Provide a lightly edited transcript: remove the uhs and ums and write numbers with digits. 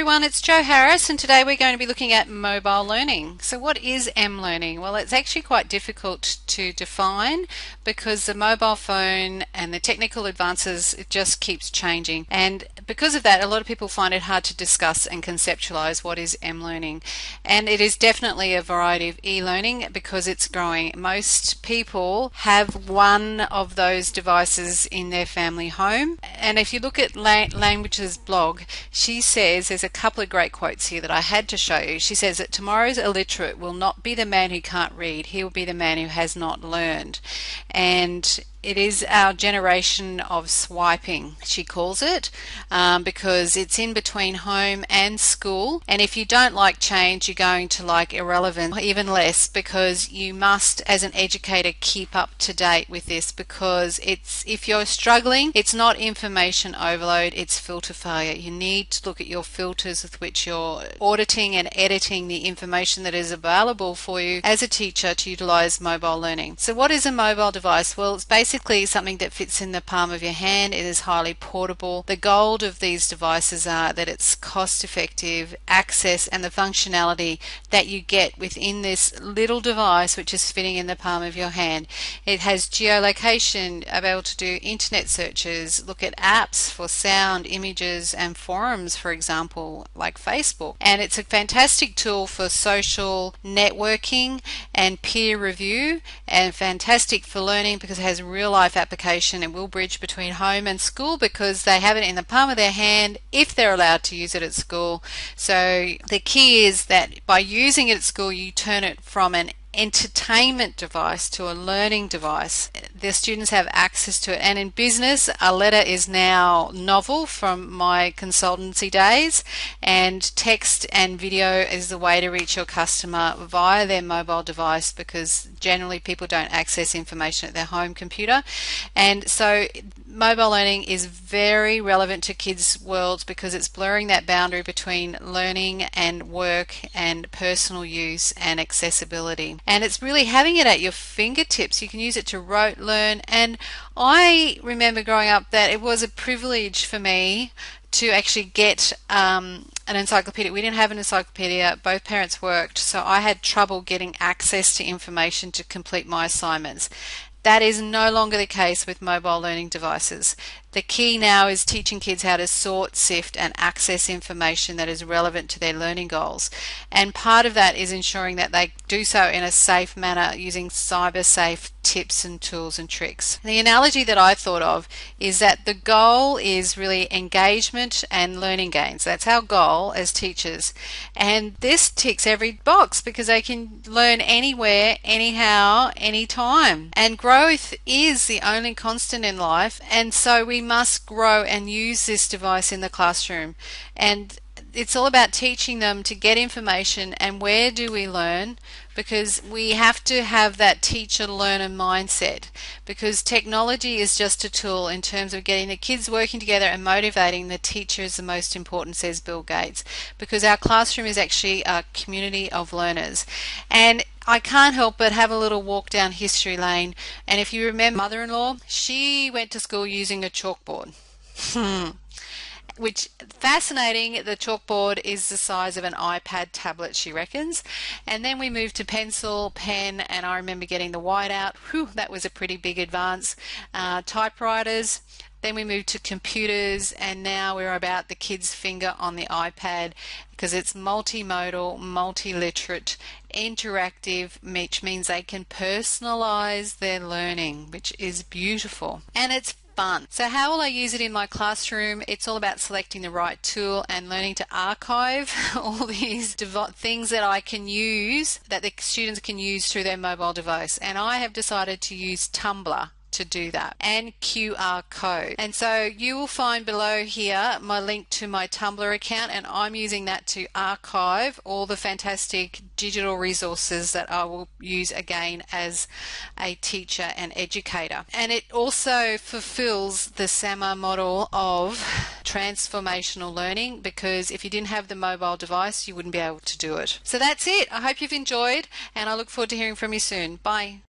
everyone, it's Jo Harris and today we're going to be looking at mobile learning. So what is M-learning? Well, it's actually quite difficult to define because the mobile phone and the technical advances, it just keeps changing. And because of that, a lot of people find it hard to discuss and conceptualize what is M-learning. And it is definitely a variety of e-learning because it's growing. Most people have one of those devices in their family home. And if you look at Language's blog, she says, there's a couple of great quotes here that I had to show you. She says that tomorrow's illiterate will not be the man who can't read, he will be the man who has not learned. And it is our generation of swiping, she calls it, because it's in between home and school. And if you don't like change, you're going to like irrelevant even less, because you must, as an educator, keep up to date with this, because if you're struggling, it's not information overload, it's filter failure. You need to look at your filters with which you're auditing and editing the information that is available for you as a teacher to utilize mobile learning. So what is a mobile device? Well, it's basically something that fits in the palm of your hand. It is highly portable. The gold of these devices are that it's cost-effective access and the functionality that you get within this little device which is fitting in the palm of your hand. It has geolocation, able to do internet searches, look at apps for sound, images and forums, for example, like Facebook. And it's a fantastic tool for social networking and peer review, and fantastic for learning because it has real life application. It will bridge between home and school because they have it in the palm of their hand if they're allowed to use it at school. So the key is that by using it at school, you turn it from an entertainment device to a learning device. The students have access to it. And in business, a letter is now novel from my consultancy days, and text and video is the way to reach your customer via their mobile device, because generally people don't access information at their home computer. And so mobile learning is very relevant to kids' worlds because it's blurring that boundary between learning and work and personal use and accessibility. And it's really having it at your fingertips. You can use it to rote learn. And I remember growing up that it was a privilege for me to actually get an encyclopedia. We didn't have an encyclopedia. Both parents worked, so I had trouble getting access to information to complete my assignments. That is no longer the case with mobile learning devices. The key now is teaching kids how to sort, sift and access information that is relevant to their learning goals. And part of that is ensuring that they do so in a safe manner using cyber safe tips and tools and tricks. The analogy that I thought of is that the goal is really engagement and learning gains. That's our goal as teachers. And this ticks every box because they can learn anywhere, anyhow, anytime. And growth is the only constant in life, and so we must grow and use this device in the classroom. And it's all about teaching them to get information. And where do we learn? Because we have to have that teacher-learner mindset, because technology is just a tool in terms of getting the kids working together and motivating. The teacher is the most important, says Bill Gates, because our classroom is actually a community of learners. And I can't help but have a little walk down history lane. And if you remember, mother-in-law, she went to school using a chalkboard. Which, fascinating, the chalkboard is the size of an iPad tablet, she reckons. And then we moved to pencil, pen, and I remember getting the whiteout. Whew, that was a pretty big advance. Typewriters. Then we moved to computers, and now we're about the kid's finger on the iPad, because it's multimodal, multiliterate, interactive, which means they can personalize their learning, which is beautiful. And it's fun. So how will I use it in my classroom? It's all about selecting the right tool and learning to archive all these things that I can use, that the students can use through their mobile device. And I have decided to use Tumblr to do that, and QR code. And so you will find below here my link to my Tumblr account, and I'm using that to archive all the fantastic digital resources that I will use again as a teacher and educator. And it also fulfills the SAMR model of transformational learning, because if you didn't have the mobile device, you wouldn't be able to do it. So that's it. I hope you've enjoyed, and I look forward to hearing from you soon. Bye.